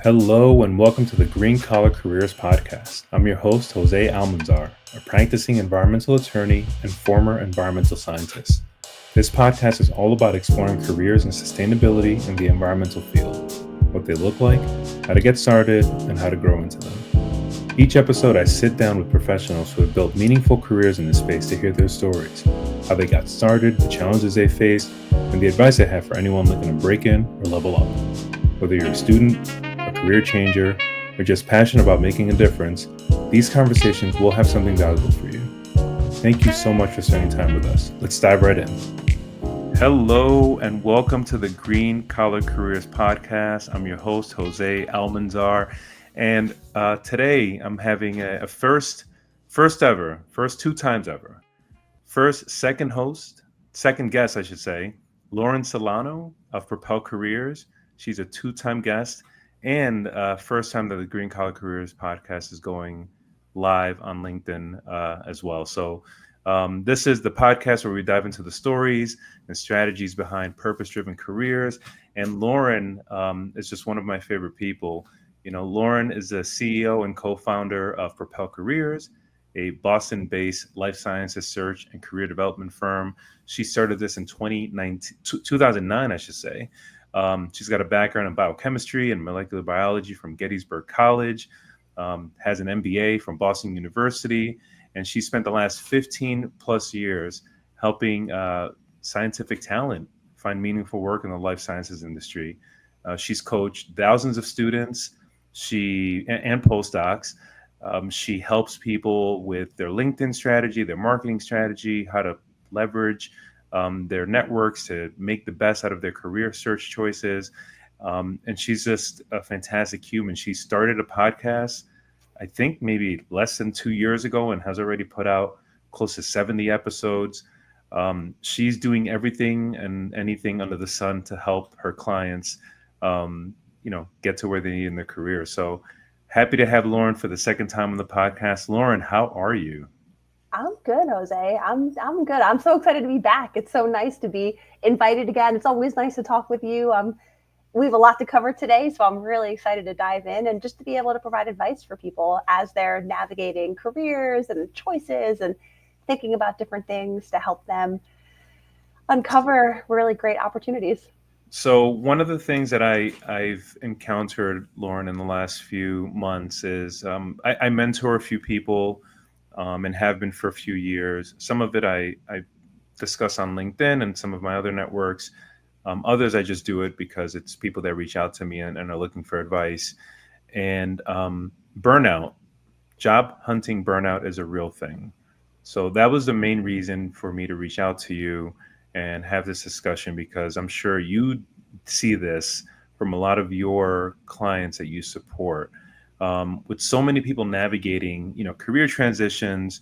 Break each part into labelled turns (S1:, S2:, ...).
S1: Hello and welcome to the Green Collar Careers Podcast. I'm your host, Jose Almanzar, a practicing environmental attorney and former environmental scientist. This podcast is all about exploring careers in sustainability in the environmental field, what they look like, how to get started, and how to grow into them. Each episode, I sit down with professionals who have built meaningful careers in this space to hear their stories, how they got started, the challenges they faced, and the advice I have for anyone looking to break in or level up. Whether you're a student, a career changer, or just passionate about making a difference, these conversations will have something valuable for you. Thank you so much for spending time with us. Let's dive right in. Hello and welcome to the Green Collar Careers Podcast. I'm your host, Jose Almanzar, and today I'm having a first two times ever. Second guest, I should say, Lauren Celano of Propel Careers. She's a two-time guest and first time that the Green Collar Careers podcast is going live on LinkedIn as well. So this is the podcast where we dive into the stories and strategies behind purpose-driven careers. And Lauren is just one of my favorite people. You know, Lauren is the CEO and co-founder of Propel Careers, a Boston-based life sciences search and career development firm. She started this in 2009, I should say. She's got a background in biochemistry and molecular biology from Gettysburg College, has an MBA from Boston University, and she spent the last 15 plus years helping scientific talent find meaningful work in the life sciences industry. She's coached thousands of students and postdocs. She helps people with their LinkedIn strategy, their marketing strategy, how to leverage their networks to make the best out of their career search choices. And she's just a fantastic human. She started a podcast, I think maybe less than 2 years ago, and has already put out close to 70 episodes. She's doing everything and anything under the sun to help her clients, get to where they need in their career. So happy to have Lauren for the second time on the podcast. Lauren, how are you?
S2: I'm good, Jose. I'm good. I'm so excited to be back. It's so nice to be invited again. It's always nice to talk with you. We have a lot to cover today, so I'm really excited to dive in and just to be able to provide advice for people as they're navigating careers and choices and thinking about different things to help them uncover really great opportunities.
S1: So one of the things that I've encountered, Lauren, in the last few months is I mentor a few people and have been for a few years. Some of it I discuss on LinkedIn and some of my other networks. Others I just do it because it's people that reach out to me and are looking for advice. And burnout, job hunting burnout is a real thing. So that was the main reason for me to reach out to you and have this discussion, because I'm sure you see this from a lot of your clients that you support. With so many people navigating, career transitions,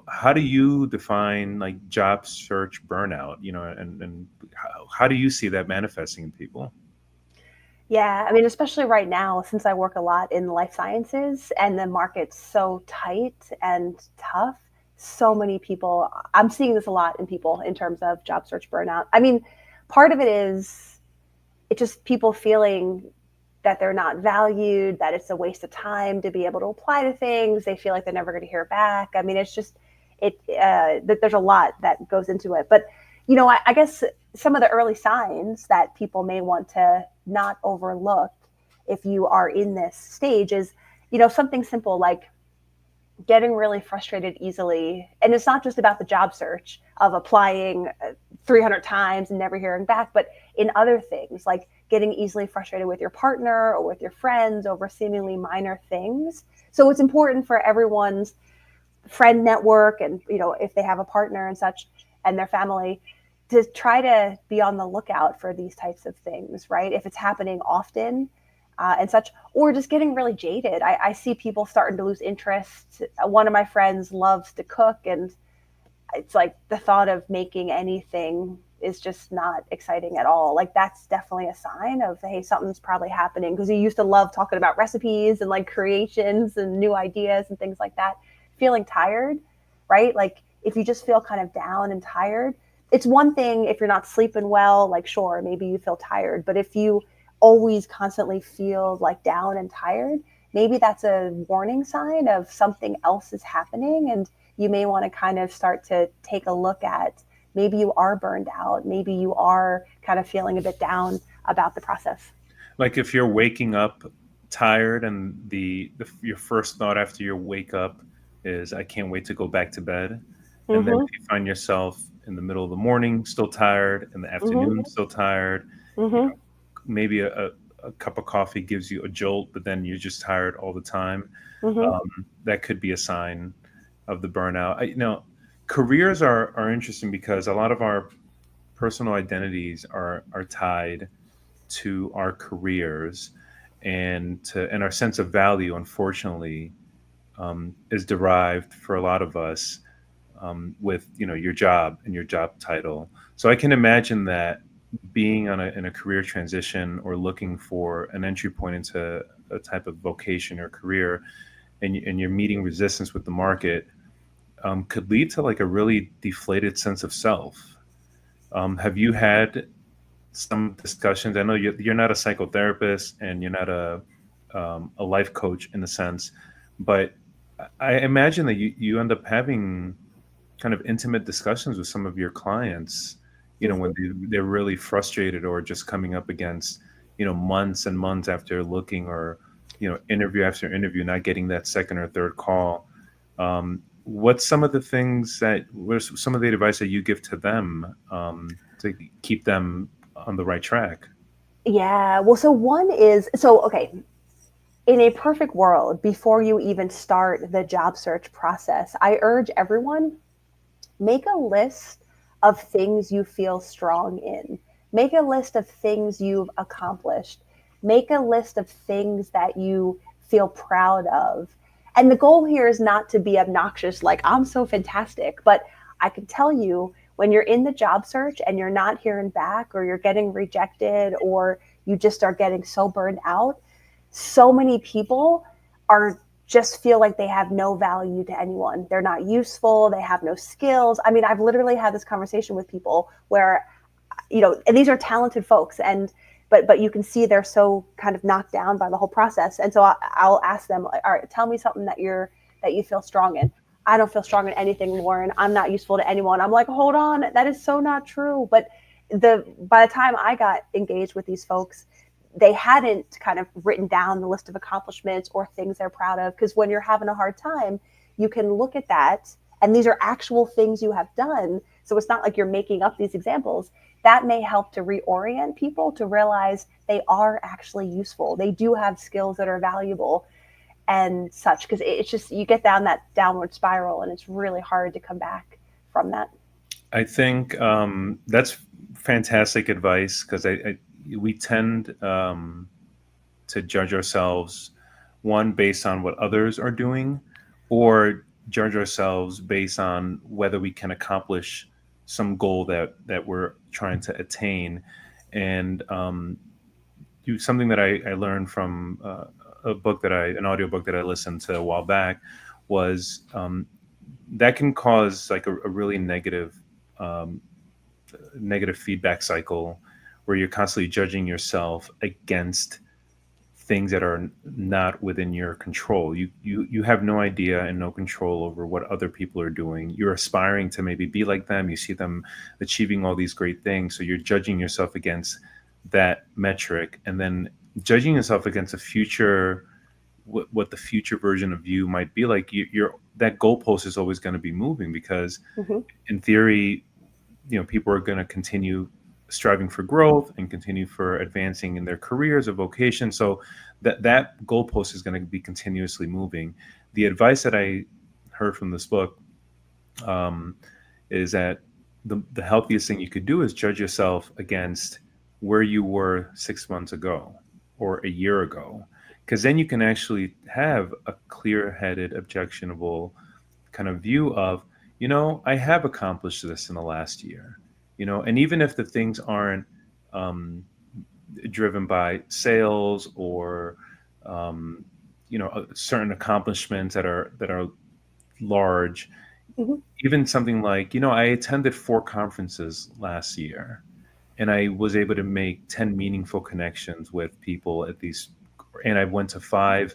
S1: how do you define like job search burnout, and how do you see that manifesting in people?
S2: Yeah, I mean, especially right now, since I work a lot in life sciences and the market's so tight and tough, so many people, I'm seeing this a lot in people in terms of job search burnout. I mean, part of it is it just people feeling that they're not valued, that it's a waste of time to be able to apply to things. They feel like they're never going to hear back. I mean, it's just that there's a lot that goes into it. But I guess some of the early signs that people may want to not overlook if you are in this stage is, something simple like getting really frustrated easily. And it's not just about the job search of applying 300 times and never hearing back, but in other things like getting easily frustrated with your partner or with your friends over seemingly minor things. So it's important for everyone's friend network and, if they have a partner and such and their family, to try to be on the lookout for these types of things, right? If it's happening often and such, or just getting really jaded. I see people starting to lose interest. One of my friends loves to cook, and it's like the thought of making anything is just not exciting at all. Like that's definitely a sign of, hey, something's probably happening, because he used to love talking about recipes and like creations and new ideas and things like that. Feeling tired, right? Like if you just feel kind of down and tired, it's one thing if you're not sleeping well, like sure, maybe you feel tired, but if you always constantly feel like down and tired, maybe that's a warning sign of something else is happening. And you may want to kind of start to take a look at, maybe you are burned out, maybe you are kind of feeling a bit down about the process.
S1: Like if you're waking up tired and your first thought after you wake up is I can't wait to go back to bed, and then
S2: Mm-hmm.
S1: if you find yourself in the middle of the morning still tired, in the
S2: Mm-hmm.
S1: afternoon still tired, you
S2: Mm-hmm.
S1: know, maybe a cup of coffee gives you a jolt, but then you're just tired all the time.
S2: Mm-hmm.
S1: That could be a sign of the burnout. Careers are interesting because a lot of our personal identities are tied to our careers, and our sense of value, unfortunately, is derived for a lot of us with your job and your job title. So I can imagine that being in a career transition or looking for an entry point into a type of vocation or career, and you're meeting resistance with the market, could lead to like a really deflated sense of self. Have you had some discussions? I know you're not a psychotherapist and you're not a life coach in a sense, but I imagine that you end up having kind of intimate discussions with some of your clients, when
S2: Mm-hmm.
S1: they're really frustrated or just coming up against, months and months after looking, or, interview after interview, not getting that second or third call. What's some of the things what's some of the advice that you give to them to keep them on the right track?
S2: Yeah. Well, so one is, so, okay, in a perfect world, before you even start the job search process, I urge everyone, make a list of things you feel strong in. Make a list of things you've accomplished. Make a list of things that you feel proud of. And the goal here is not to be obnoxious, like, I'm so fantastic. But I can tell you, when you're in the job search and you're not hearing back, or you're getting rejected, or you just are getting so burned out, so many people are just feel like they have no value to anyone. They're not useful. They have no skills. I mean, I've literally had this conversation with people where, and these are talented folks, and but you can see they're so kind of knocked down by the whole process. And so I'll ask them, all right, tell me something that you feel strong in. I don't feel strong in anything, Lauren. I'm not useful to anyone. I'm like, hold on, that is so not true. But by the time I got engaged with these folks, they hadn't kind of written down the list of accomplishments or things they're proud of. Because when you're having a hard time, you can look at that, and these are actual things you have done. So it's not like you're making up these examples. That may help to reorient people to realize they are actually useful. They do have skills that are valuable and such. Because it's just, you get down that downward spiral, and it's really hard to come back from that.
S1: I think that's fantastic advice, because we tend to judge ourselves, one, based on what others are doing, or judge ourselves based on whether we can accomplish some goal that we're trying to attain. And something that I learned from an audiobook that I listened to a while back, was that can cause like a really um, negative feedback cycle, where you're constantly judging yourself against things that are not within your control. You have no idea and no control over what other people are doing. You're aspiring to maybe be like them. You see them achieving all these great things, so you're judging yourself against that metric, and then judging yourself against a future, what the future version of you might be like. You're that goalpost is always going to be moving, because
S2: Mm-hmm.
S1: in theory, people are going to continue striving for growth and continue for advancing in their careers or vocation. So that goalpost is going to be continuously moving. The advice that I heard from this book, um, is that the healthiest thing you could do is judge yourself against where you were 6 months ago or a year ago, because then you can actually have a clear-headed, objectionable kind of view of, I have accomplished this in the last year, and even if the things aren't um, driven by sales or certain accomplishments that are large,
S2: Mm-hmm.
S1: even something like, I attended 4 conferences last year, and I was able to make 10 meaningful connections with people at these, and I went to five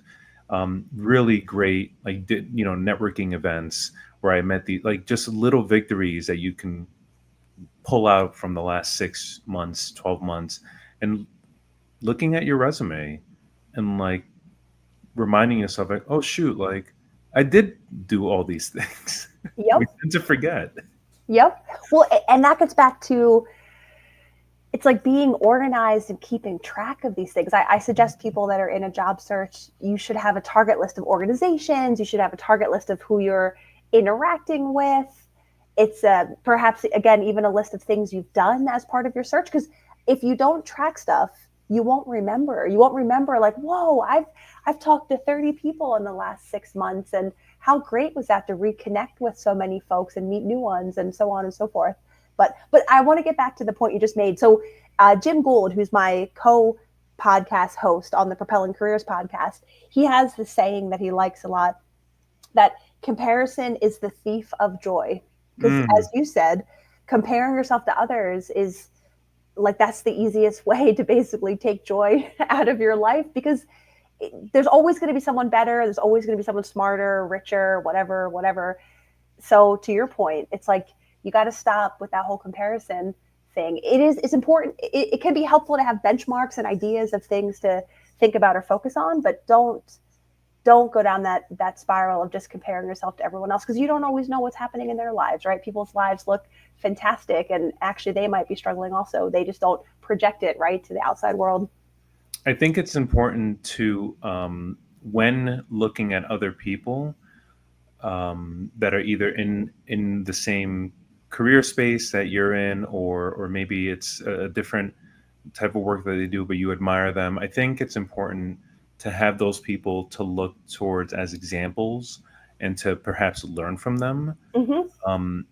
S1: really great, like, networking events where I met the, like, just little victories that you can pull out from the last 6 months, 12 months, and looking at your resume and, like, reminding yourself, like, oh shoot, like, I did do all these things. We
S2: Yep.
S1: tend to forget.
S2: Yep. Well, and that gets back to, it's like being organized and keeping track of these things. I suggest people that are in a job search, you should have a target list of organizations. You should have a target list of who you're interacting with. It's perhaps, again, even a list of things you've done as part of your search. Because if you don't track stuff, you won't remember. You won't remember, like, whoa, I've talked to 30 people in the last 6 months, and how great was that to reconnect with so many folks and meet new ones, and so on and so forth. But I want to get back to the point you just made. So Jim Gould, who's my co-podcast host on the Propelling Careers podcast, he has this saying that he likes a lot, that comparison is the thief of joy. Because as
S1: Mm,
S2: you said, comparing yourself to others is like, that's the easiest way to basically take joy out of your life, because there's always going to be someone better. There's always going to be someone smarter, richer, whatever, whatever. So to your point, it's like, you got to stop with that whole comparison thing. It's important. It can be helpful to have benchmarks and ideas of things to think about or focus on, but don't go down that spiral of just comparing yourself to everyone else, because you don't always know what's happening in their lives, right? People's lives look fantastic, and actually they might be struggling also. They just don't project it right to the outside world.
S1: I think it's important to, when looking at other people that are either in the same career space that you're in, or maybe it's a different type of work that they do, but you admire them. I think it's important to have those people to look towards as examples and to perhaps learn from them,
S2: Mm-hmm.
S1: um,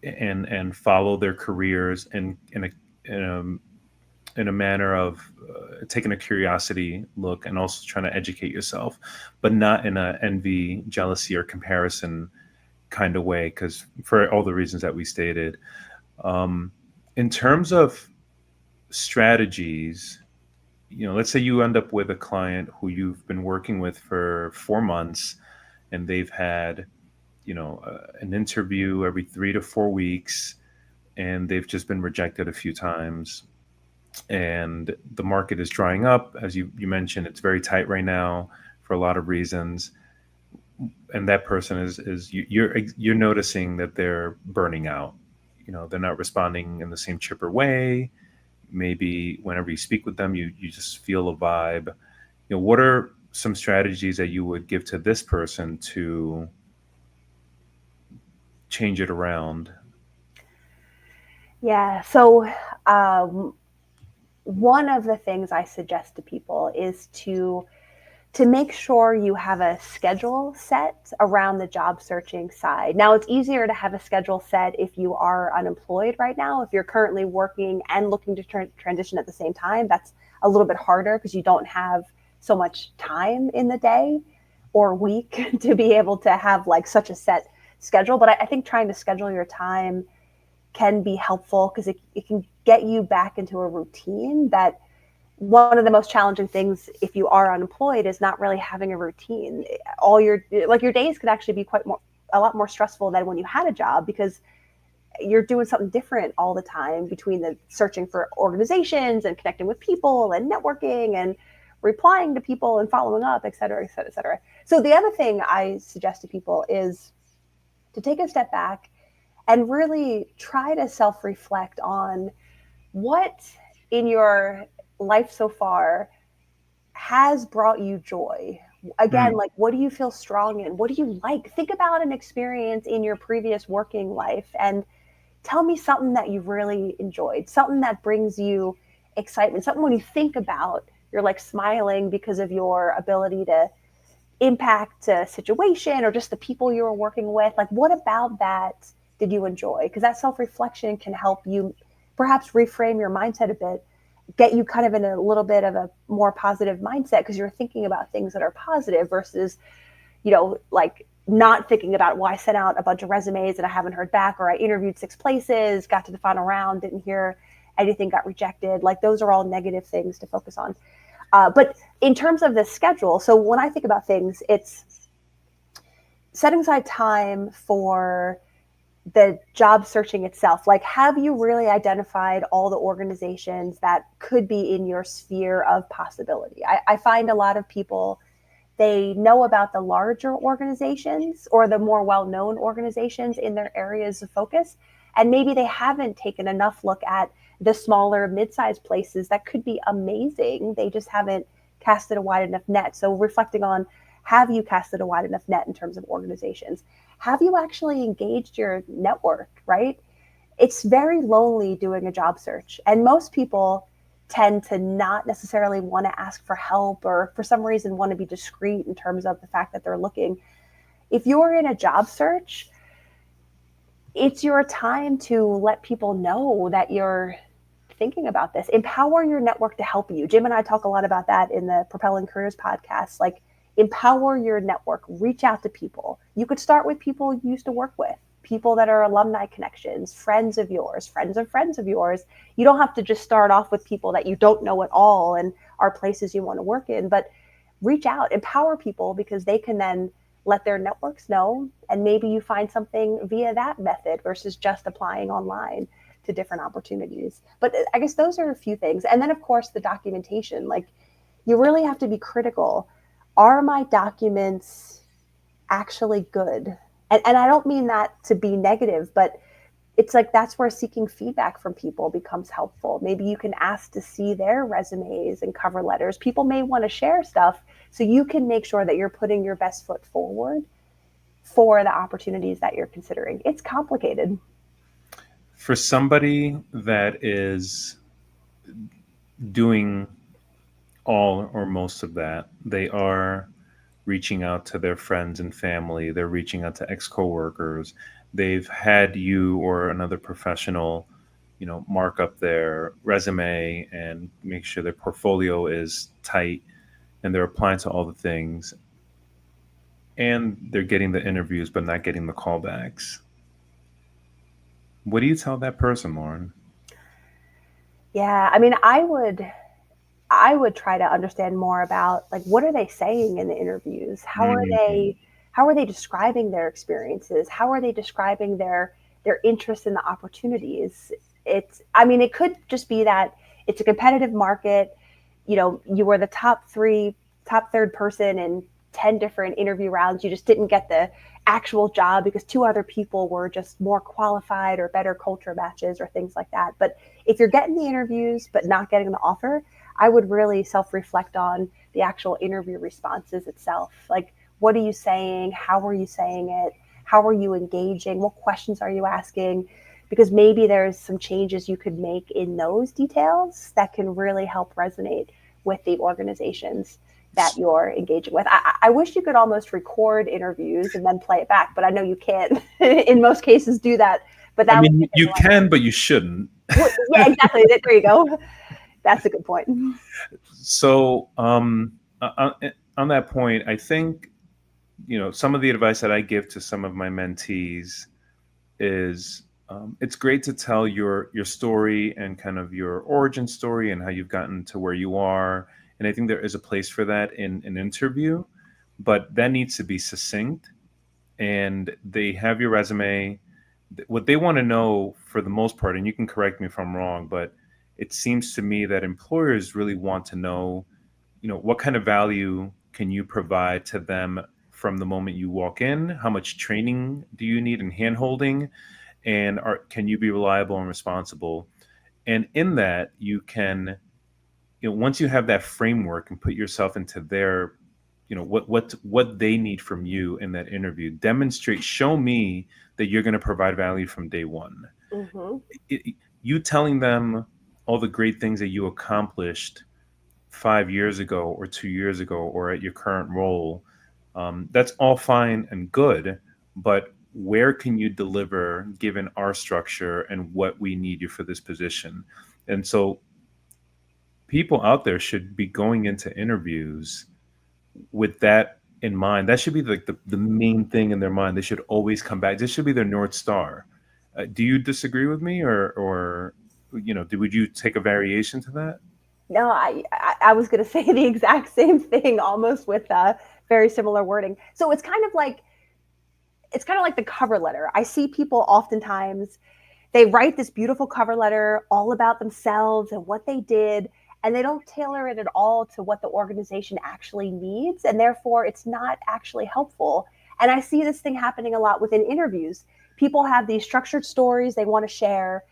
S1: and follow their careers in in a manner of taking a curiosity look and also trying to educate yourself, but not in a envy, jealousy, or comparison kind of way, because for all the reasons that we stated. Um, in terms of strategies, let's say you end up with a client who you've been working with for 4 months, and they've had, an interview every 3 to 4 weeks, and they've just been rejected a few times, and the market is drying up. As you mentioned, it's very tight right now for a lot of reasons. And that person you're noticing that they're burning out. They're not responding in the same chipper way. Maybe whenever you speak with them, you just feel a vibe. What are some strategies that you would give to this person to change it around?
S2: Yeah. So um, one of the things I suggest to people is to make sure you have a schedule set around the job searching side. Now, it's easier to have a schedule set if you are unemployed right now. If you're currently working and looking to transition at the same time, that's a little bit harder because you don't have so much time in the day or week to be able to have like such a set schedule. But I think trying to schedule your time can be helpful because it can get you back into a routine. That one of the most challenging things if you are unemployed is not really having a routine. All your days could actually be a lot more stressful than when you had a job, because you're doing something different all the time, between the searching for organizations and connecting with people and networking and replying to people and following up, et cetera, et cetera, et cetera. So the other thing I suggest to people is to take a step back and really try to self-reflect on what in your life so far has brought you joy. Again,
S1: Mm,
S2: like, what do you feel strong in? What do you like? Think about an experience in your previous working life and tell me something that you've really enjoyed, something that brings you excitement, something when you think about, you're like smiling because of your ability to impact a situation or just the people you were working with. Like, what about that did you enjoy? Because that self reflection can help you perhaps reframe your mindset a bit, get you kind of in a little bit of a more positive mindset, because you're thinking about things that are positive versus, like, not thinking about, well, I sent out a bunch of resumes and I haven't heard back, or I interviewed 6 places, got to the final round, didn't hear anything got rejected. Like those are all negative things to focus on. But in terms of the schedule, so when I think about things, it's setting aside time for the job searching itself. Like, have you really identified all the organizations that could be in your sphere of possibility? I find a lot of people, they know about the larger organizations or the more well-known organizations in their areas of focus, and maybe they haven't taken enough look at the smaller mid-sized places that could be amazing. They just haven't casted a wide enough net. So reflecting on, have you casted a wide enough net in terms of organizations? Have you actually engaged your network, right? It's very lonely doing a job search, and most people tend to not necessarily want to ask for help, or for some reason want to be discreet in terms of the fact that they're looking. If you're in a job search, it's your time to let people know that you're thinking about this. Empower your network to help you. Jim and I talk a lot about that in the Propelling Careers podcast. Like, empower your network, reach out to people. You could start with people you used to work with, people that are alumni connections, friends of yours, friends of friends of yours. You don't have to just start off with people that you don't know at all and are places you want to work in, but reach out, empower people, because they can then let their networks know, and maybe you find something via that method versus just applying online to different opportunities. But I guess those are a few things. And then of course the documentation, like, you really have to be critical. Are my documents actually good? And I don't mean that to be negative, but it's like, that's where seeking feedback from people becomes helpful. Maybe you can ask to see their resumes and cover letters. People may want to share stuff, so you can make sure that you're putting your best foot forward for the opportunities that you're considering. It's complicated.
S1: For somebody that is doing all or most of that, they are reaching out to their friends and family, they're reaching out to ex-coworkers, they've had you or another professional, mark up their resume and make sure their portfolio is tight, and they're applying to all the things, and they're getting the interviews but not getting the callbacks. What do you tell that person, Lauren?
S2: Yeah, I mean, I would try to understand more about, like, what are they saying in the interviews?
S1: Mm,
S2: How are they describing their experiences? How are they describing their interest in the opportunities? It's, I mean, it could just be that it's a competitive market. You were the top third person in 10 different interview rounds. You just didn't get the actual job because two other people were just more qualified or better culture matches or things like that. But if you're getting the interviews but not getting the offer, I would really self reflect on the actual interview responses itself. Like, what are you saying? How are you saying it? How are you engaging? What questions are you asking? Because maybe there's some changes you could make in those details that can really help resonate with the organizations that you're engaging with. I wish you could almost record interviews and then play it back, but I know you can't in most cases do that. But
S1: I
S2: that would
S1: mean,
S2: make it
S1: you
S2: a lot.
S1: can, but you shouldn't.
S2: Yeah, exactly. There you go. That's a good point.
S1: So, on that point, I think, some of the advice that I give to some of my mentees is, it's great to tell your story and kind of your origin story and how you've gotten to where you are. And I think there is a place for that in an interview, but that needs to be succinct. And they have your resume. What they want to know, for the most part, and you can correct me if I'm wrong, but it seems to me that employers really want to know, what kind of value can you provide to them from the moment you walk in? How much training do you need in handholding? And can you be reliable and responsible? And in that, you can, once you have that framework and put yourself into their, what they need from you in that interview, demonstrate, show me that you're going to provide value from day one.
S2: Mm-hmm.
S1: You telling them all the great things that you accomplished 5 years ago or 2 years ago or at your current role, that's all fine and good, but where can you deliver given our structure and what we need you for this position? And so people out there should be going into interviews with that in mind. That should be like the main thing in their mind. They should always come back. This should be their North Star. Do you disagree with me, or would you take a variation to that?
S2: No, I was going to say the exact same thing, almost with very similar wording. So it's kind of like the cover letter. I see people oftentimes, they write this beautiful cover letter all about themselves and what they did, and they don't tailor it at all to what the organization actually needs, and therefore it's not actually helpful. And I see this thing happening a lot within interviews. People have these structured stories they want to share,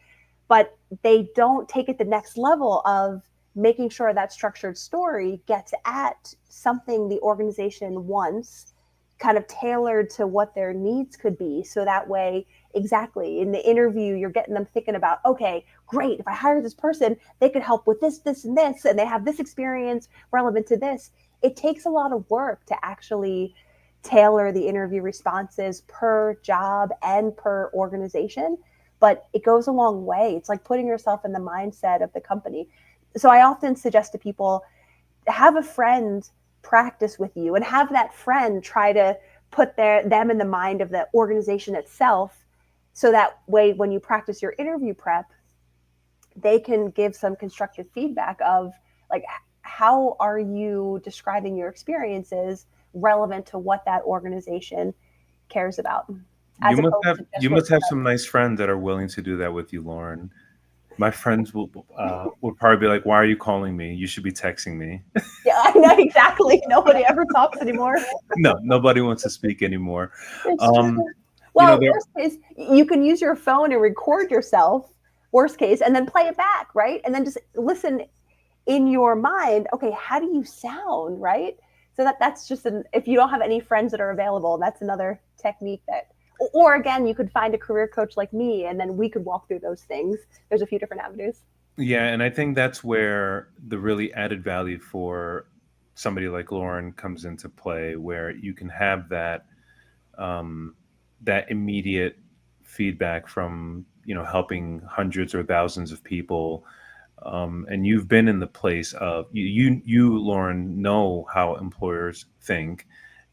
S2: but they don't take it the next level of making sure that structured story gets at something the organization wants, kind of tailored to what their needs could be. So that way, exactly, in the interview, you're getting them thinking about, okay, great, if I hire this person, they could help with this, this, and this, and they have this experience relevant to this. It takes a lot of work to actually tailor the interview responses per job and per organization, but it goes a long way. It's like putting yourself in the mindset of the company. So I often suggest to people, have a friend practice with you and have that friend try to put them in the mind of the organization itself, so that way when you practice your interview prep, they can give some constructive feedback of, like, how are you describing your experiences relevant to what that organization cares about,
S1: You
S2: as
S1: must
S2: opposed
S1: have
S2: to
S1: you
S2: just what
S1: must
S2: you
S1: have
S2: know.
S1: some nice friends that are willing to do that with you, Lauren. My friends would probably be like, "Why are you calling me? You should be texting me."
S2: Yeah, I know exactly. Nobody ever talks anymore.
S1: No, nobody wants to speak anymore.
S2: It's true.
S1: Um,
S2: Well,
S1: there.
S2: worst case, you can use your phone and record yourself, worst case, and then play it back, right? And then just listen in your mind, okay, how do you sound, right? So that's just if you don't have any friends that are available, that's another technique that, or again, you could find a career coach like me, and then we could walk through those things. There's a few different avenues.
S1: Yeah, and I think that's where the really added value for somebody like Lauren comes into play, where you can have um, that immediate feedback from helping hundreds or thousands of people, and you've been in the place of you Lauren know how employers think,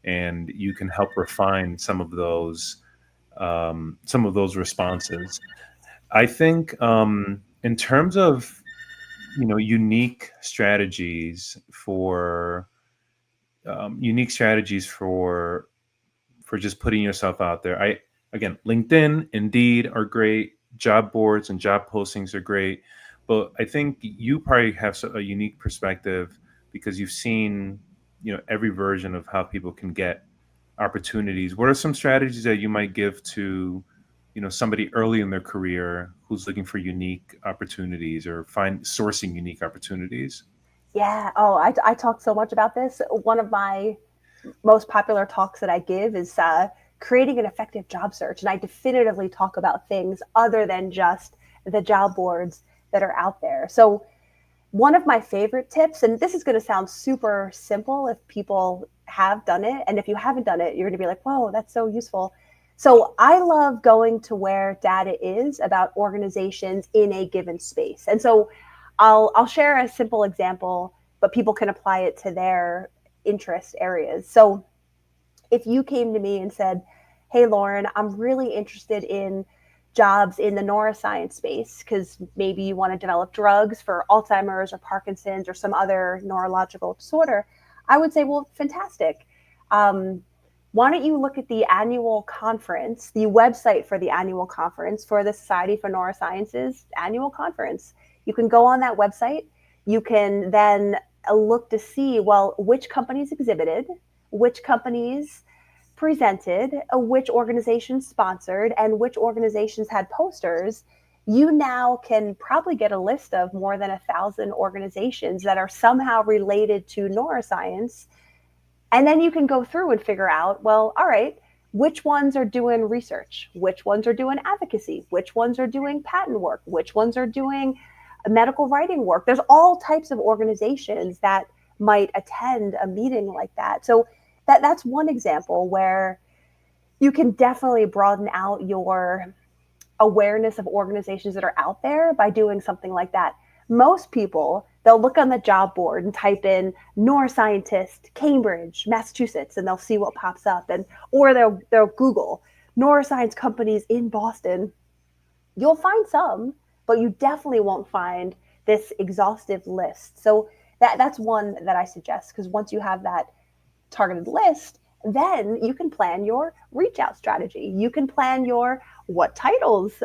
S1: and you can help refine some of those responses. I think in terms of unique strategies for unique strategies for just putting yourself out there. I Again, LinkedIn, Indeed are great. Job boards and job postings are great, but I think you probably have a unique perspective because you've seen every version of how people can get opportunities. What are some strategies that you might give to somebody early in their career who's looking for unique opportunities or find sourcing unique opportunities?
S2: Yeah. Oh, I talk so much about this. One of my most popular talks that I give is creating an effective job search. And I definitively talk about things other than just the job boards that are out there. So, one of my favorite tips, and this is going to sound super simple if people have done it. And if you haven't done it, you're going to be like, whoa, that's so useful. So, I love going to where data is about organizations in a given space. And so, I'll share a simple example, but people can apply it to their interest areas. So, if you came to me and said, hey, Lauren, I'm really interested in jobs in the neuroscience space because maybe you want to develop drugs for Alzheimer's or Parkinson's or some other neurological disorder, I would say, well, fantastic. Um, why don't you look at the annual conference, the website for the annual conference for the Society for Neurosciences annual conference? You can go on that website. You can then look to see, well, which companies exhibited, which companies presented, which organizations sponsored, and which organizations had posters. You now can probably get a list of more than 1,000 organizations that are somehow related to neuroscience. And then you can go through and figure out, well, all right, which ones are doing research, which ones are doing advocacy, which ones are doing patent work, which ones are doing medical writing work. There's all types of organizations that might attend a meeting like that. So that's one example where you can definitely broaden out your awareness of organizations that are out there by doing something like that. Most people, they'll look on the job board and type in neuroscientist, Cambridge, Massachusetts, and they'll see what pops up. And or they'll Google neuroscience companies in Boston. You'll find some, but you definitely won't find this exhaustive list. So that's one that I suggest, because once you have that targeted list, then you can plan your reach out strategy. You can plan your what titles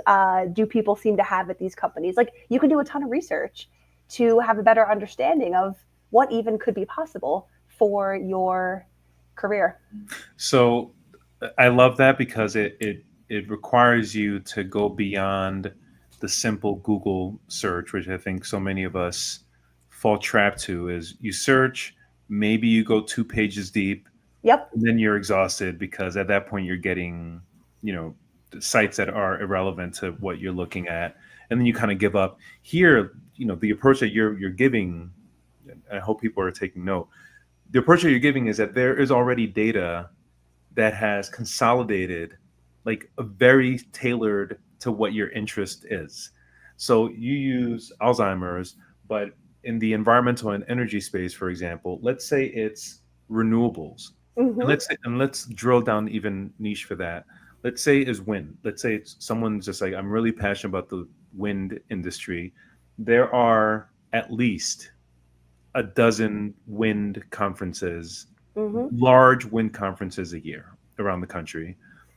S2: do people seem to have at these companies. Like, you can do a ton of research to have a better understanding of what even could be possible for your career.
S1: So I love that because it requires you to go beyond the simple Google search, which I think so many of us fall trap to. Is you search, maybe you go 2 pages deep,
S2: Yep.
S1: and then you're exhausted because at that point you're getting, you know, sites that are irrelevant to what you're looking at, and then you kind of give up. Here, you know, the approach that you're giving, I hope people are taking note. The approach that you're giving is that there is already data that has consolidated, like a very tailored to what your interest is. So you use Alzheimer's, but in the environmental and energy space, for example, let's say it's renewables. And
S2: Mm-hmm.
S1: let's drill down even niche for that. Let's say is wind. Let's say it's someone's just like, I'm really passionate about the wind industry. There are at least a dozen wind conferences,
S2: Mm-hmm.
S1: large wind conferences a year around the country.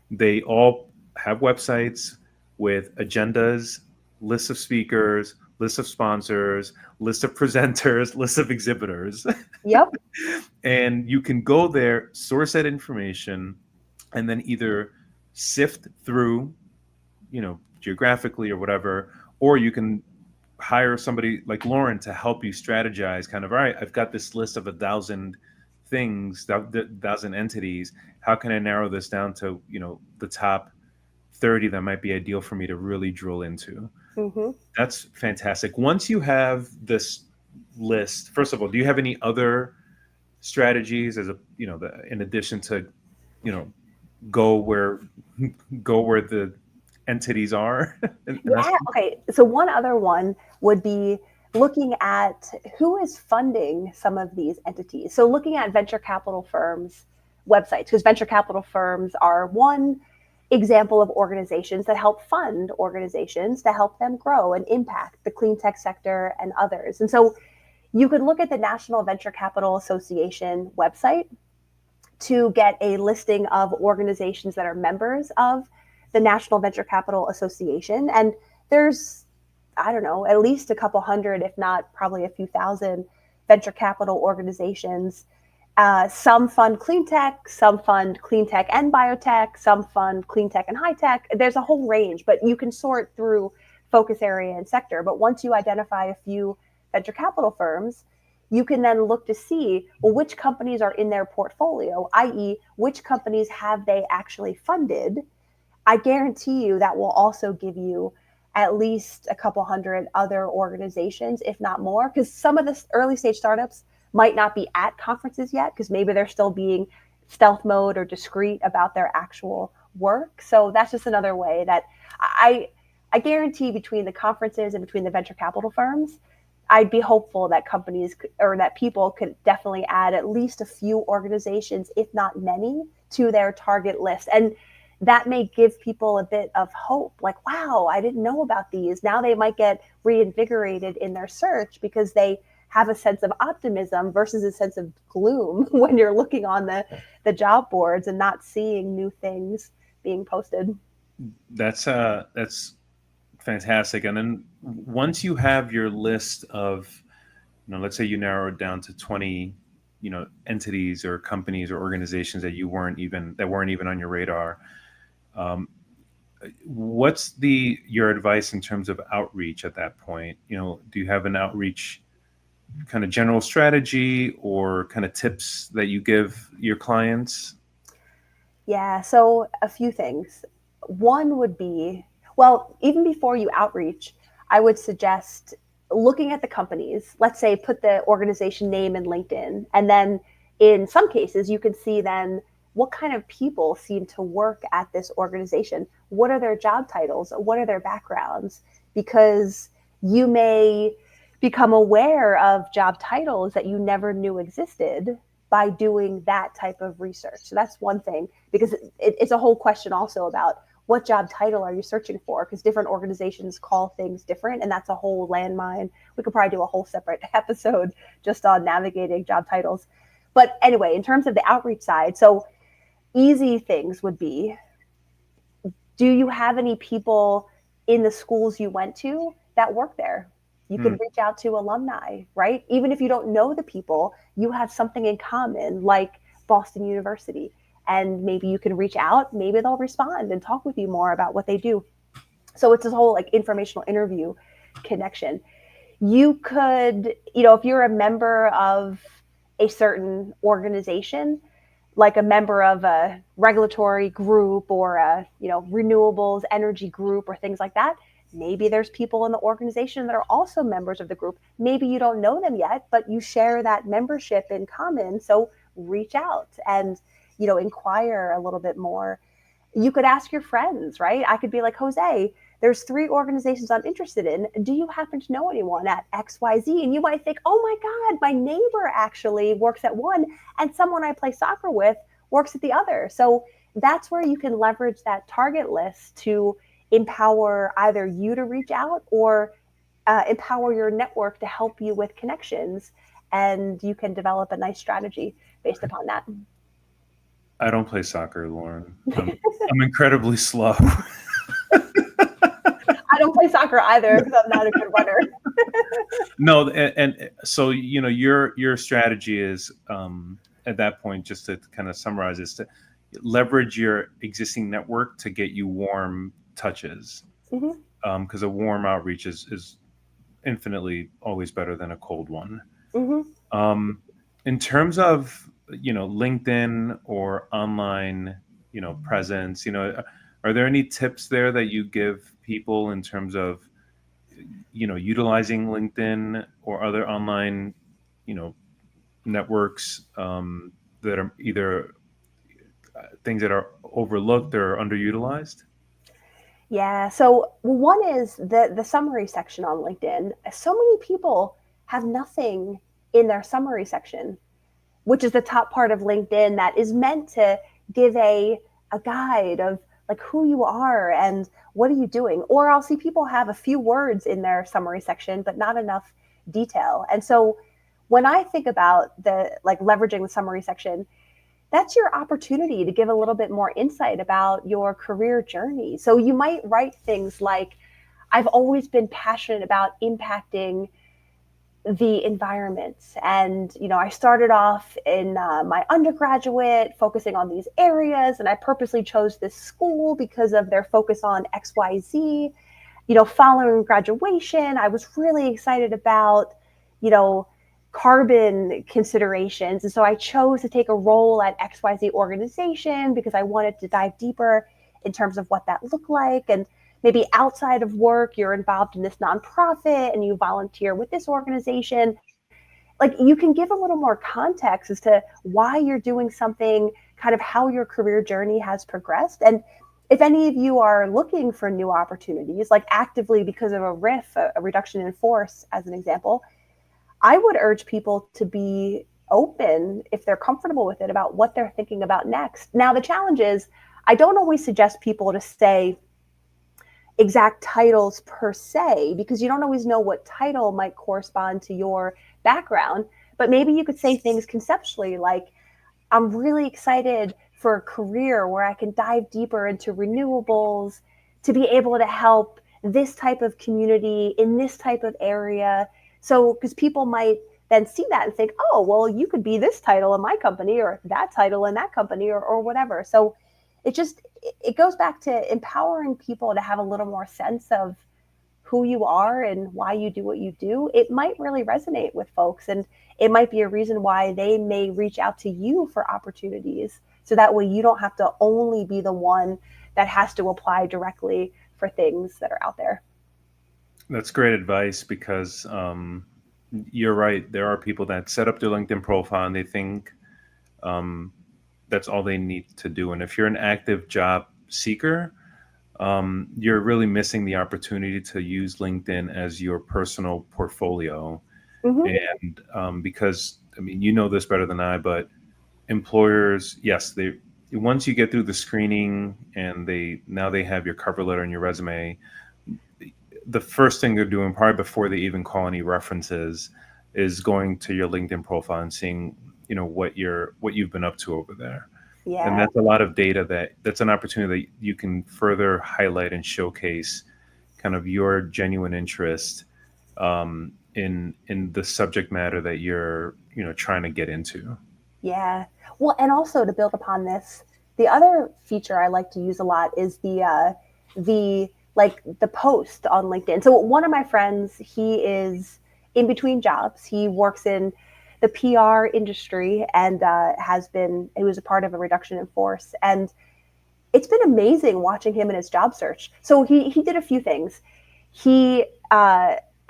S1: They all have websites with agendas, lists of speakers, lists of sponsors, list of presenters, list of exhibitors.
S2: Yep.
S1: And you can go there, source that information, and then either sift through, you know, geographically or whatever, or you can hire somebody like Lauren to help you strategize kind of, all right, I've got this list of 1,000 things, 1,000 entities. How can I narrow this down to, you know, the top 30 that might be ideal for me to really drill into?
S2: Mm-hmm.
S1: That's fantastic. Once you have this list, first of all, do you have any other strategies as a, you know, in addition to, you know, go where go where the entities are? In
S2: Yeah.
S1: essence?
S2: Okay. So one other one would be looking at who is funding some of these entities. So looking at venture capital firms' websites, because venture capital firms are one example of organizations that help fund organizations to help them grow and impact the clean tech sector and others. And so you could look at the National Venture Capital Association website to get a listing of organizations that are members of the National Venture Capital Association. And there's, I don't know, at least a couple hundred, if not probably a few thousand venture capital organizations. Some fund clean tech, some fund clean tech and biotech, some fund clean tech and high tech. There's a whole range, but you can sort through focus area and sector. But once you identify a few venture capital firms, you can then look to see, well, which companies are in their portfolio, i.e., which companies have they actually funded. I guarantee you that will also give you at least a couple hundred other organizations, if not more, because some of the early stage startups might not be at conferences yet, because maybe they're still being stealth mode or discreet about their actual work. So that's just another way that I I guarantee between the conferences and between the venture capital firms, I'd be hopeful that companies or that people could definitely add at least a few organizations, if not many, to their target list. And that may give people a bit of hope, like, wow, I didn't know about these. Now they might get reinvigorated in their search because they have a sense of optimism versus a sense of gloom when you're looking on the job boards and not seeing new things being posted.
S1: That's fantastic. And then once you have your list of, you know, let's say you narrow it down to 20, you know, entities or companies or organizations that weren't even on your radar. Um, what's the your advice in terms of outreach at that point? You know, do you have an outreach kind of general strategy or kind of tips that you give your clients?
S2: Yeah, so a few things. One would be, well, even before you outreach, I would suggest looking at the companies. Let's say put the organization name in LinkedIn, and then in some cases, you can see then what kind of people seem to work at this organization. What are their job titles? What are their backgrounds? Because you may become aware of job titles that you never knew existed by doing that type of research. So that's one thing, because it's a whole question also about what job title are you searching for? Because different organizations call things different, and that's a whole landmine. We could probably do a whole separate episode just on navigating job titles. But anyway, in terms of the outreach side, so easy things would be, do you have any people in the schools you went to that work there? You
S1: Hmm.
S2: could reach out to alumni, right? Even if you don't know the people, you have something in common, like Boston University. And maybe you can reach out, maybe they'll respond and talk with you more about what they do. So it's this whole like informational interview connection. You could, if you're a member of a certain organization, like a member of a regulatory group or a renewables energy group or things like that, maybe there's people in the organization that are also members of the group. Maybe you don't know them yet, but you share that membership in common. So reach out and inquire a little bit more. You could ask your friends, right? I could be like, Jose, there's 3 organizations I'm interested in. Do you happen to know anyone at XYZ? And you might think, oh my God, my neighbor actually works at one, and someone I play soccer with works at the other. So that's where you can leverage that target list to empower either you to reach out or empower your network to help you with connections. And you can develop a nice strategy based upon that.
S1: I don't play soccer, Lauren. I'm incredibly slow.
S2: I don't play soccer either because I'm not a good runner.
S1: No, and so your strategy is at that point, just to kind of summarize, is to leverage your existing network to get you warm touches,
S2: Mm-hmm.
S1: because a warm outreach is infinitely always better than a cold one.
S2: Mm-hmm.
S1: Um, in terms of LinkedIn or online presence, are there any tips there that you give people in terms of utilizing LinkedIn or other online you know networks that are either things that are overlooked or underutilized?
S2: Yeah. So one is the summary section on LinkedIn. So many people have nothing in their summary section, which is the top part of LinkedIn that is meant to give a guide of like who you are and what are you doing. Or I'll see people have a few words in their summary section, but not enough detail. And so when I think about the like leveraging the summary section, that's your opportunity to give a little bit more insight about your career journey. So you might write things like, I've always been passionate about impacting the environment. And, I started off in my undergraduate focusing on these areas, and I purposely chose this school because of their focus on XYZ. Following graduation, I was really excited about, you know, carbon considerations. And so I chose to take a role at XYZ organization because I wanted to dive deeper in terms of what that looked like. And maybe outside of work, you're involved in this nonprofit and you volunteer with this organization. Like you can give a little more context as to why you're doing something, kind of how your career journey has progressed. And if any of you are looking for new opportunities, like actively because of a RIF, a reduction in force, as an example, I would urge people to be open if they're comfortable with it about what they're thinking about next. Now, the challenge is I don't always suggest people to say exact titles per se, because you don't always know what title might correspond to your background. But maybe you could say things conceptually like, I'm really excited for a career where I can dive deeper into renewables to be able to help this type of community in this type of area. So, because people might then see that and think, oh, well, you could be this title in my company or that title in that company or whatever. So it goes back to empowering people to have a little more sense of who you are and why you do what you do. It might really resonate with folks, and it might be a reason why they may reach out to you for opportunities. So that way you don't have to only be the one that has to apply directly for things that are out there.
S1: That's great advice because you're right. There are people that set up their LinkedIn profile and they think um, that's all they need to do. And if you're an active job seeker, you're really missing the opportunity to use LinkedIn as your personal portfolio.
S2: Mm-hmm.
S1: And because, I mean, you know this better than I, but employers, yes, once you get through the screening and they have your cover letter and your resume, the first thing they're doing probably before they even call any references is going to your LinkedIn profile and seeing, what you've been up to over there. And
S2: Yeah.
S1: that's a lot of data that's an opportunity that you can further highlight and showcase kind of your genuine interest in the subject matter that you're trying to get into.
S2: Yeah. Well, and also to build upon this, the other feature I like to use a lot is the like the post on LinkedIn. So one of my friends, he is in between jobs. He works in the PR industry and has been. He was a part of a reduction in force, and it's been amazing watching him in his job search. So he did a few things. He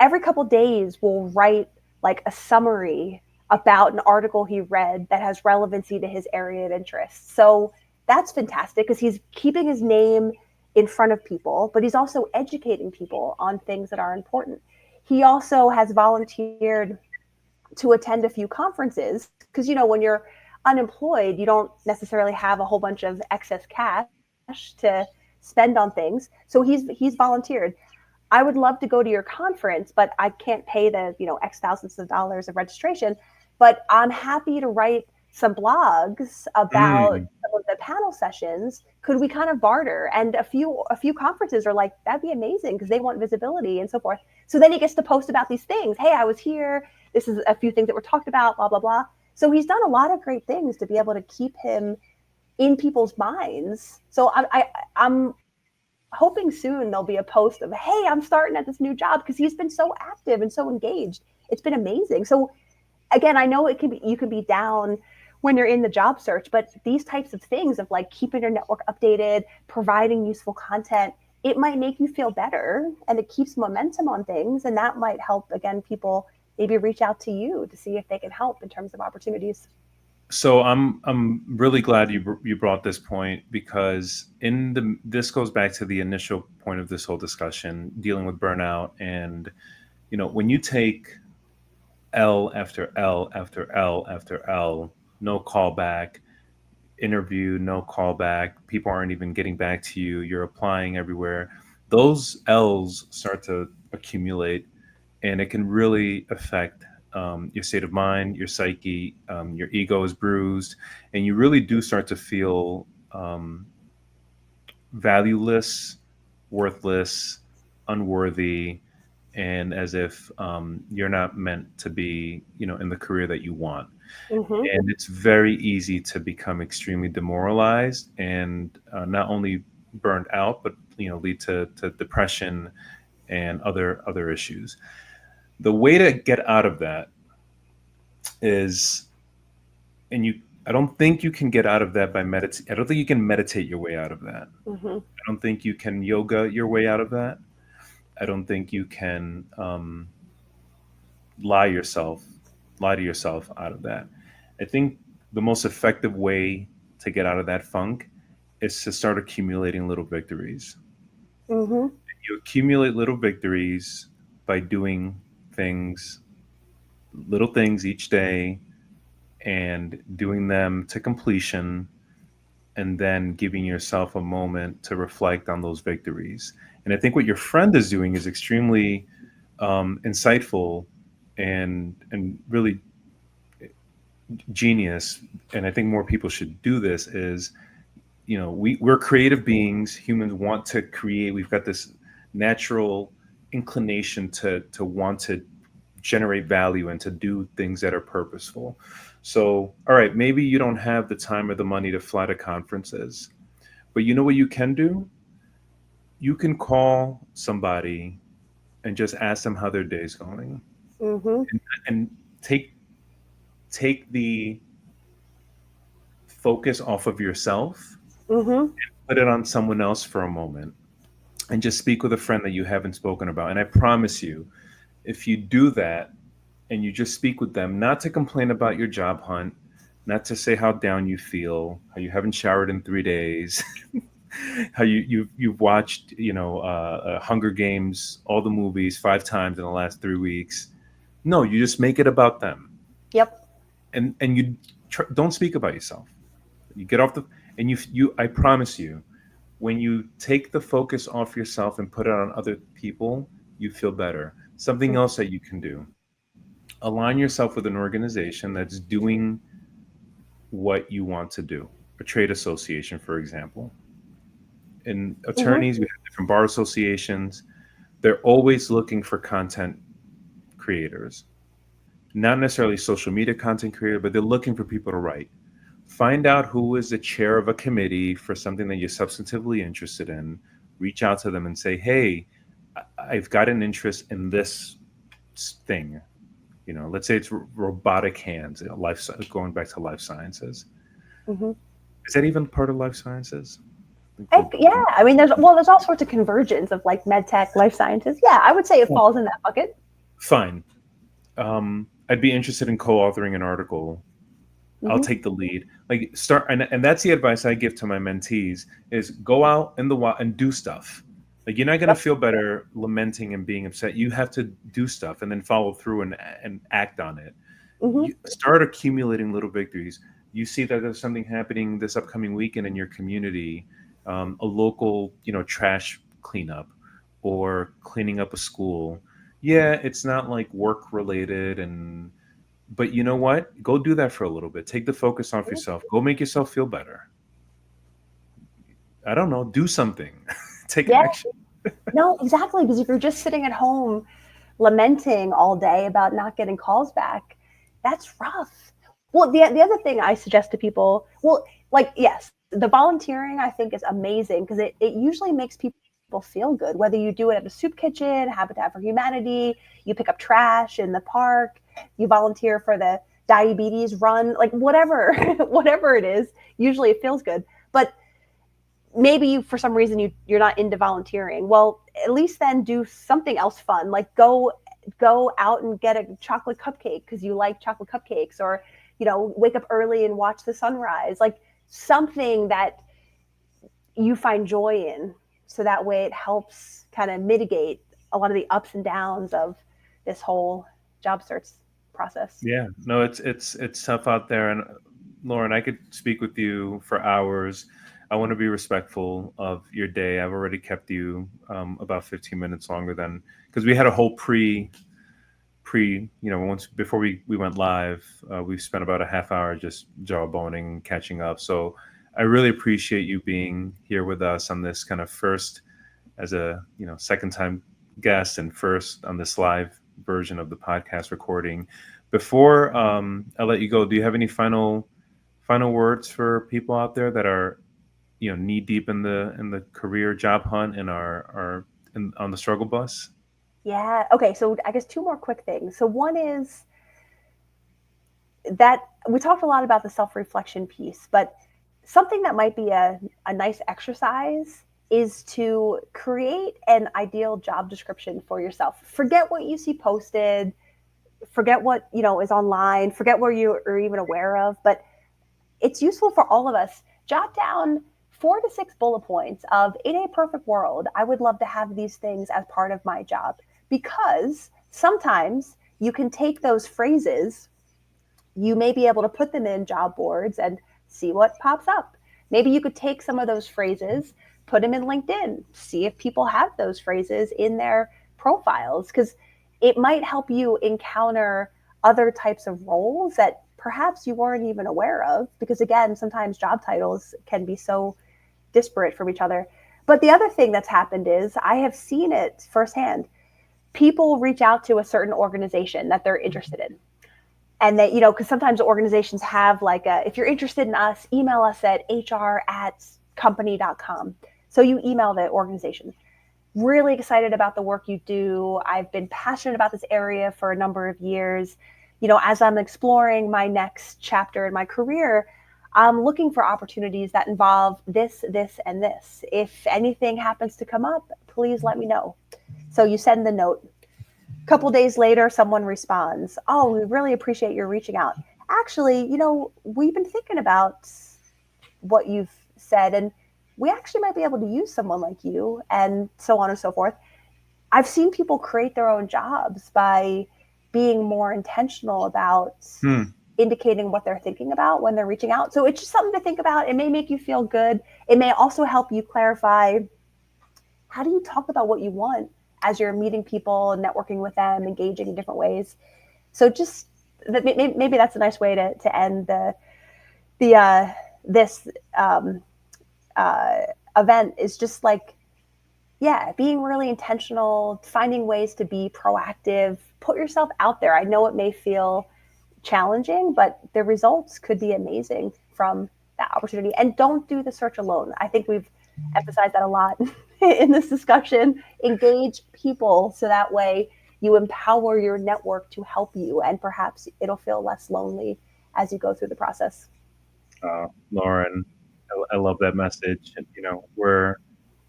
S2: every couple days will write like a summary about an article he read that has relevancy to his area of interest. So that's fantastic because he's keeping his name in front of people, but he's also educating people on things that are important. He also has volunteered to attend a few conferences because when you're unemployed, you don't necessarily have a whole bunch of excess cash to spend on things. So he's volunteered. I would love to go to your conference, but I can't pay the X thousands of dollars of registration. But I'm happy to write some blogs about
S1: Mm,
S2: some of the panel sessions. Could we kind of barter? And a few conferences are like, that'd be amazing because they want visibility and so forth. So then he gets to post about these things. Hey, I was here. This is a few things that were talked about. Blah blah blah. So he's done a lot of great things to be able to keep him in people's minds. So I'm hoping soon there'll be a post of, hey, I'm starting at this new job because he's been so active and so engaged. It's been amazing. So again, I know you can be down when you're in the job search, but these types of things of like keeping your network updated, providing useful content, it might make you feel better and it keeps momentum on things. And that might help, again, people maybe reach out to you to see if they can help in terms of opportunities.
S1: so I'm really glad you brought this point, because this goes back to the initial point of this whole discussion, dealing with burnout. And when you take L after L after L after L, no callback, interview, no callback, people aren't even getting back to you, you're applying everywhere. Those L's start to accumulate, and it can really affect your state of mind, your psyche, your ego is bruised, and you really do start to feel valueless, worthless, unworthy, and as if you're not meant to be, in the career that you want.
S2: Mm-hmm.
S1: And it's very easy to become extremely demoralized and not only burned out, but lead to depression and other issues. The way to get out of that is, and you I don't think you can get out of that by meditate. I don't think you can meditate your way out of that.
S2: Mm-hmm.
S1: I don't think you can yoga your way out of that. I don't think you can lie yourself lie to yourself out of that. I think the most effective way to get out of that funk is to start accumulating little victories.
S2: Mm-hmm.
S1: You accumulate little victories by doing things, little things each day, and doing them to completion, and then giving yourself a moment to reflect on those victories. And I think what your friend is doing is extremely insightful and really genius. And I think more people should do this. Is we're creative beings. Humans want to create. We've got this natural inclination to want to generate value and to do things that are purposeful. So, all right, maybe you don't have the time or the money to fly to conferences, but you know what you can do? You can call somebody and just ask them how their day's going,
S2: Mm-hmm.
S1: and take the focus off of yourself,
S2: Mm-hmm.
S1: put it on someone else for a moment, and just speak with a friend that you haven't spoken about. And I promise you, if you do that and you just speak with them, not to complain about your job hunt, not to say how down you feel, how you haven't showered in 3 days, how you've watched Hunger Games, all the movies 5 times in the last 3 weeks. No, you just make it about them,
S2: Yep.
S1: and you don't speak about yourself. You get off the And I promise you, when you take the focus off yourself and put it on other people, you feel better. Something else that you can do: align yourself with an organization that's doing what you want to do. A trade association, for example. In
S2: Mm-hmm.
S1: attorneys, we have different bar associations. They're always looking for content creators, not necessarily social media content creator, but they're looking for people to write. Find out who is the chair of a committee for something that you're substantively interested in. Reach out to them and say, "Hey, I've got an interest in this thing." Let's say it's robotic hands. Going back to life sciences.
S2: Mm-hmm.
S1: Is that even part of life sciences? Like
S2: Yeah, I mean, there's all sorts of convergence of like med tech, life sciences. Yeah, I would say it falls in that bucket.
S1: Fine. I'd be interested in co-authoring an article. I'll
S2: Mm-hmm.
S1: take the lead. Like start, and that's the advice I give to my mentees: is go out in the wild and do stuff. Like you're not gonna
S2: Yep.
S1: feel better lamenting and being upset. You have to do stuff and then follow through and act on it.
S2: Mm-hmm.
S1: You start accumulating little victories. You see that there's something happening this upcoming weekend in your community, a local, trash cleanup or cleaning up a school. Yeah, it's not like work related, but you know what? Go do that for a little bit. Take the focus off yourself. Go make yourself feel better. I don't know. Do something. Take
S2: Yeah.
S1: action.
S2: No, exactly. Because if you're just sitting at home lamenting all day about not getting calls back, that's rough. Well, the other thing I suggest to people, well, like, yes, the volunteering I think is amazing because it usually makes people feel good, whether you do it at a soup kitchen, Habitat for Humanity, you pick up trash in the park, you volunteer for the diabetes run, like whatever, whatever it is, usually it feels good. But maybe you for some reason you're not into volunteering, well at least then do something else fun, like go out and get a chocolate cupcake because you like chocolate cupcakes, or wake up early and watch the sunrise, like something that you find joy in, so that way it helps kind of mitigate a lot of the ups and downs of this whole job search process.
S1: Yeah. No, it's tough out there. And Lauren, I could speak with you for hours. I want to be respectful of your day. I've already kept you about 15 minutes longer than, because we had a whole once before we went live, we spent about a half hour just jawboning, catching up. So I really appreciate you being here with us on this kind of first, as a second time guest, and first on this live version of the podcast recording. Before I let you go, do you have any final words for people out there that are knee deep in the career job hunt and on the struggle bus?
S2: Yeah, okay, so I guess two more quick things. So one is that we talked a lot about the self-reflection piece, but something that might be a nice exercise is to create an ideal job description for yourself. Forget what you see posted, forget what is online, forget where you are even aware of, but it's useful for all of us. Jot down 4 to 6 bullet points of, in a perfect world, I would love to have these things as part of my job, because sometimes you can take those phrases, you may be able to put them in job boards and see what pops up. Maybe you could take some of those phrases, put them in LinkedIn, see if people have those phrases in their profiles, because it might help you encounter other types of roles that perhaps you weren't even aware of. Because again, sometimes job titles can be so disparate from each other. But the other thing that's happened is I have seen it firsthand. People reach out to a certain organization that they're interested in, and that because sometimes organizations have like if you're interested in us, email us at hr@company.com. So you email the organization, really excited about the work you do, I've been passionate about this area for a number of years, as I'm exploring my next chapter in my career, I'm looking for opportunities that involve this, and this. If anything happens to come up, please let me know. So you send the note. A couple days later, someone responds, "Oh, we really appreciate your reaching out. Actually, we've been thinking about what you've said, and we actually might be able to use someone like you," and so on and so forth. I've seen people create their own jobs by being more intentional about
S1: Hmm.
S2: indicating what they're thinking about when they're reaching out. So it's just something to think about. It may make you feel good. It may also help you clarify, how do you talk about what you want as you're meeting people, networking with them, engaging in different ways. So just maybe that's a nice way to end this event, is just like, yeah, being really intentional, finding ways to be proactive, put yourself out there. I know it may feel challenging, but the results could be amazing from that opportunity. And don't do the search alone. I think we've emphasized that a lot in this discussion. Engage people so that way you empower your network to help you, and perhaps it'll feel less lonely as you go through the process.
S1: Lauren, I love that message. And, we're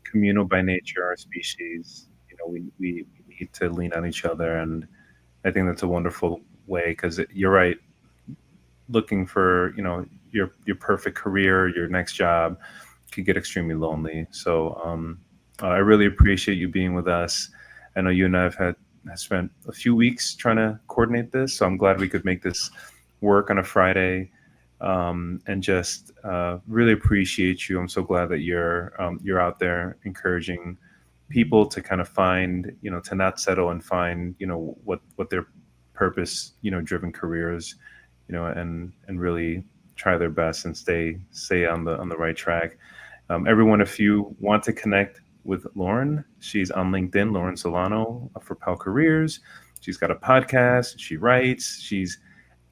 S1: communal by nature, our species. We need to lean on each other. And I think that's a wonderful way, because you're right. Looking for, your perfect career, your next job could get extremely lonely. So I really appreciate you being with us. I know you and I have spent a few weeks trying to coordinate this, so I'm glad we could make this work on a Friday. And just really appreciate you. I'm so glad that you're out there encouraging people to kind of find, to not settle, and find, what their purpose, driven careers, and really try their best and stay on the right track. Everyone, if you want to connect with Lauren, she's on LinkedIn, Lauren Celano of Propel Careers. She's got a podcast. She writes. She's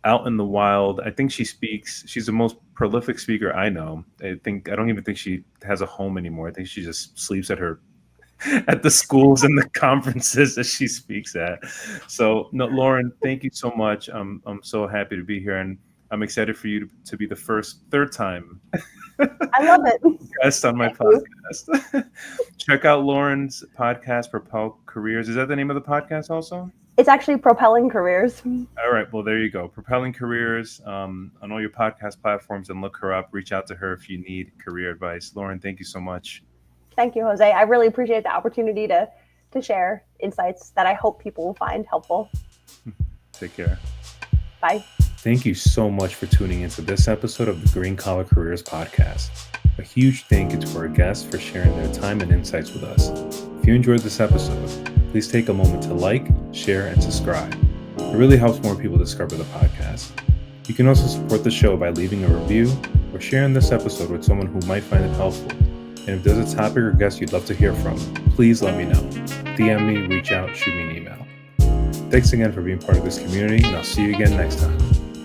S1: out in the wild. I think she speaks. She's the most prolific speaker I know. I don't even think she has a home anymore. I think she just sleeps at the schools and the conferences that she speaks at. So, no, Lauren, thank you so much. I'm so happy to be here, and I'm excited for you to be the third time
S2: I love it.
S1: guest on my podcast. Check out Lauren's podcast, Propel Careers. Is that the name of the podcast also?
S2: It's actually Propelling Careers.
S1: All right. Well, there you go. Propelling Careers on all your podcast platforms, and look her up. Reach out to her if you need career advice. Lauren, thank you so much.
S2: Thank you, Jose. I really appreciate the opportunity to share insights that I hope people will find helpful.
S1: Take care.
S2: Bye.
S1: Thank you so much for tuning into this episode of the Green Collar Careers podcast. A huge thank you to our guests for sharing their time and insights with us. If you enjoyed this episode, please take a moment to like, share, and subscribe. It really helps more people discover the podcast. You can also support the show by leaving a review or sharing this episode with someone who might find it helpful. And if there's a topic or guest you'd love to hear from, please let me know. DM me, reach out, shoot me an email. Thanks again for being part of this community, and I'll see you again next time.